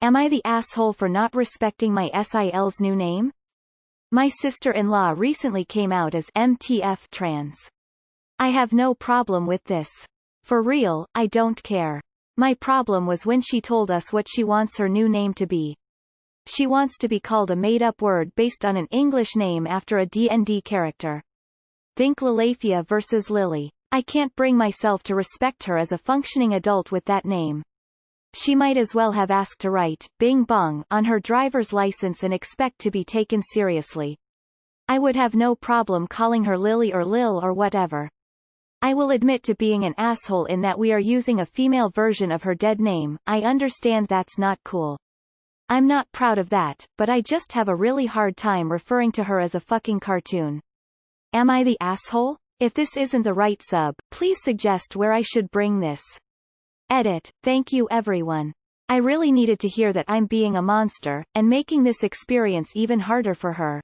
Am I the asshole for not respecting my SIL's new name? My sister-in-law recently came out as MTF trans. I have no problem with this. For real, I don't care. My problem was when she told us what she wants her new name to be. She wants to be called a made-up word based on an English name after a D&D character. Think Lilafia versus Lily. I can't bring myself to respect her as a functioning adult with that name. She might as well have asked to write Bing Bong on her driver's license and expect to be taken seriously. I would have no problem calling her Lily or Lil or whatever. I will admit to being an asshole in that we are using a female version of her dead name. I understand that's not cool. I'm not proud of that, but I just have a really hard time referring to her as a fucking cartoon. Am I the asshole? If this isn't the right sub, please suggest where I should bring this. Edit. Thank you everyone. I really needed to hear that I'm being a monster, and making this experience even harder for her.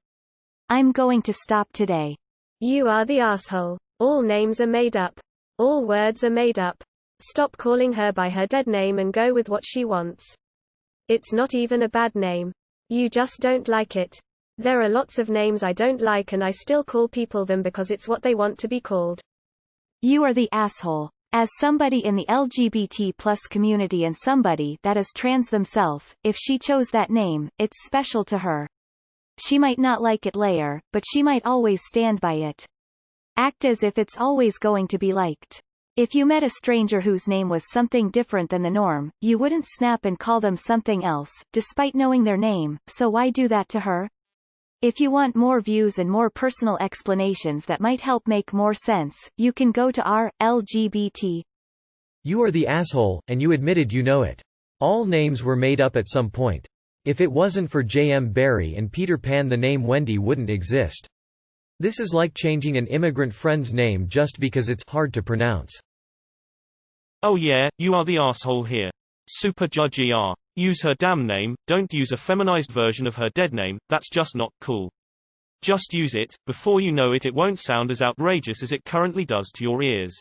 I'm going to stop today. You are the asshole. All names are made up. All words are made up. Stop calling her by her dead name and go with what she wants. It's not even a bad name. You just don't like it. There are lots of names I don't like and I still call people them because it's what they want to be called. You are the asshole. As somebody in the LGBT+ community and somebody that is trans themselves, if she chose that name, it's special to her. She might not like it later, but she might always stand by it. Act as if it's always going to be liked. If you met a stranger whose name was something different than the norm, you wouldn't snap and call them something else, despite knowing their name, so why do that to her? If you want more views and more personal explanations that might help make more sense, you can go to our LGBT. You are the asshole, and you admitted you know it. All names were made up at some point. If it wasn't for J.M. Barrie and Peter Pan, the name Wendy wouldn't exist. This is like changing an immigrant friend's name just because it's hard to pronounce. Oh yeah, you are the asshole here. Super Judge ER. Use her damn name, don't use a feminized version of her dead name, that's just not cool. Just use it, before you know it it won't sound as outrageous as it currently does to your ears.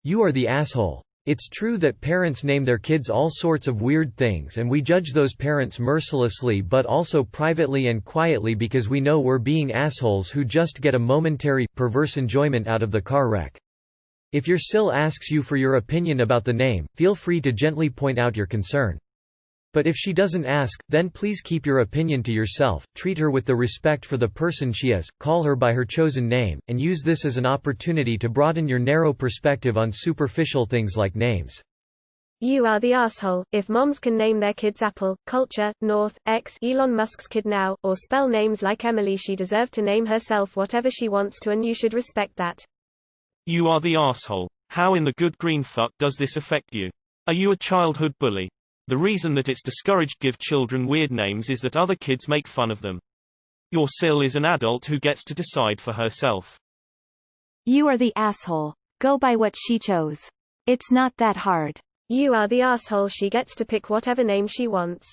You are the asshole. It's true that parents name their kids all sorts of weird things and we judge those parents mercilessly but also privately and quietly because we know we're being assholes who just get a momentary, perverse enjoyment out of the car wreck. If your SIL asks you for your opinion about the name, feel free to gently point out your concern. But if she doesn't ask, then please keep your opinion to yourself, treat her with the respect for the person she is, call her by her chosen name, and use this as an opportunity to broaden your narrow perspective on superficial things like names. You are the asshole. If moms can name their kids Apple, Culture, North, X, Elon Musk's kid now, or spell names like Emily, she deserves to name herself whatever she wants to and you should respect that. You are the asshole. How in the good green fuck does this affect you? Are you a childhood bully? The reason that it's discouraged to give children weird names is that other kids make fun of them. Your SIL is an adult who gets to decide for herself. You are the asshole. Go by what she chose. It's not that hard. You are the asshole. She gets to pick whatever name she wants.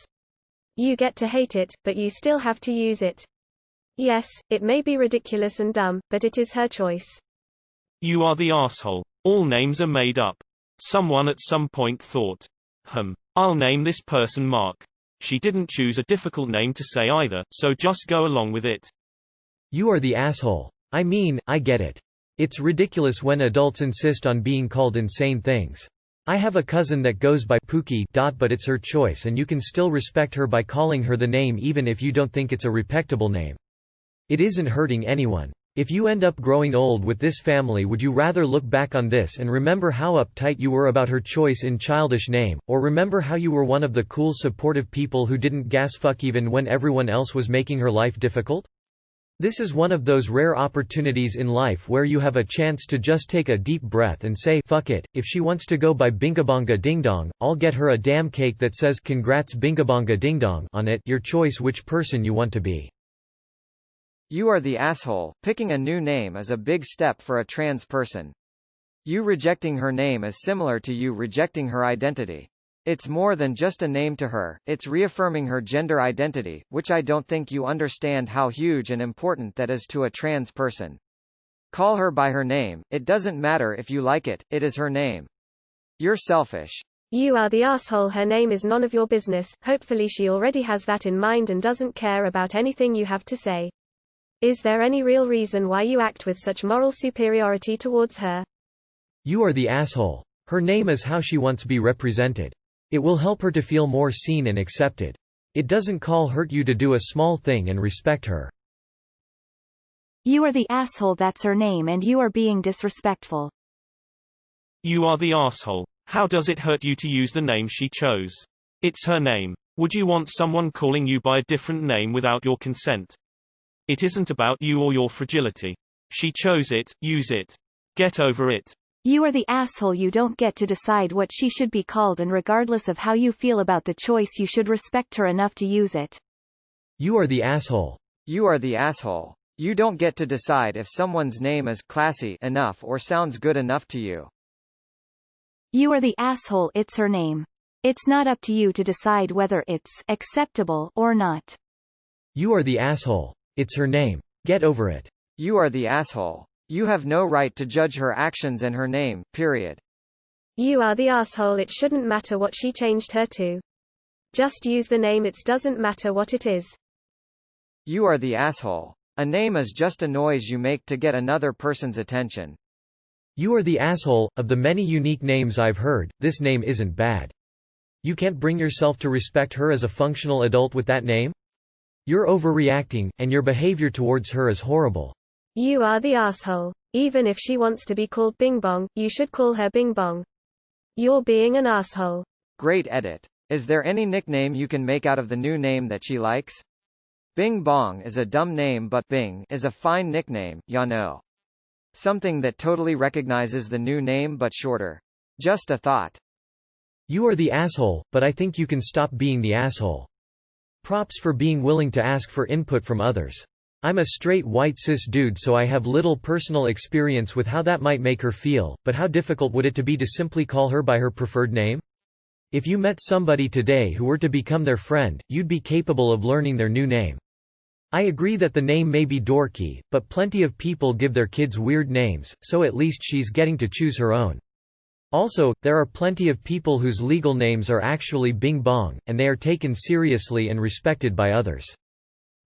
You get to hate it, but you still have to use it. Yes, it may be ridiculous and dumb, but it is her choice. You are the asshole. All names are made up. Someone at some point thought, I'll name this person Mark. She didn't choose a difficult name to say either, so just go along with it. You are the asshole. I mean, I get it. It's ridiculous when adults insist on being called insane things. I have a cousin that goes by Pookie, but it's her choice and you can still respect her by calling her the name even if you don't think it's a respectable name. It isn't hurting anyone. If you end up growing old with this family, would you rather look back on this and remember how uptight you were about her choice in childish name, or remember how you were one of the cool supportive people who didn't gas fuck even when everyone else was making her life difficult? This is one of those rare opportunities in life where you have a chance to just take a deep breath and say, fuck it, if she wants to go by Bingabonga Ding Dong, I'll get her a damn cake that says congrats Bingabonga Ding Dong on it, your choice which person you want to be. You are the asshole. Picking a new name is a big step for a trans person. You rejecting her name is similar to you rejecting her identity. It's more than just a name to her, it's reaffirming her gender identity, which I don't think you understand how huge and important that is to a trans person. Call her by her name, it doesn't matter if you like it, it is her name. You're selfish. You are the asshole. Her name is none of your business. Hopefully she already has that in mind and doesn't care about anything you have to say. Is there any real reason why you act with such moral superiority towards her? You are the asshole. Her name is how she wants to be represented. It will help her to feel more seen and accepted. It doesn't hurt you to do a small thing and respect her. You are the asshole. That's her name and you are being disrespectful. You are the asshole. How does it hurt you to use the name she chose? It's her name. Would you want someone calling you by a different name without your consent? It isn't about you or your fragility. She chose it, use it. Get over it. You are the asshole. You don't get to decide what she should be called, and regardless of how you feel about the choice, you should respect her enough to use it. You are the asshole. You are the asshole. You don't get to decide if someone's name is classy enough or sounds good enough to you. You are the asshole. It's her name. It's not up to you to decide whether it's acceptable or not. You are the asshole. It's her name. Get over it. You are the asshole. You have no right to judge her actions and her name, period. You are the asshole. It shouldn't matter what she changed her to. Just use the name. It doesn't matter what it is. You are the asshole. A name is just a noise you make to get another person's attention. You are the asshole. Of the many unique names I've heard, this name isn't bad. You can't bring yourself to respect her as a functional adult with that name? You're overreacting, and your behavior towards her is horrible. You are the asshole. Even if she wants to be called Bing Bong, you should call her Bing Bong. You're being an asshole. Great edit. Is there any nickname you can make out of the new name that she likes? Bing Bong is a dumb name, but Bing is a fine nickname, ya know. Something that totally recognizes the new name but shorter. Just a thought. You are the asshole, but I think you can stop being the asshole. Props for being willing to ask for input from others. I'm a straight white cis dude, so I have little personal experience with how that might make her feel, but how difficult would it to be to simply call her by her preferred name? If you met somebody today who were to become their friend, you'd be capable of learning their new name. I agree that the name may be dorky, but plenty of people give their kids weird names, so at least she's getting to choose her own. Also, there are plenty of people whose legal names are actually Bing Bong, and they are taken seriously and respected by others.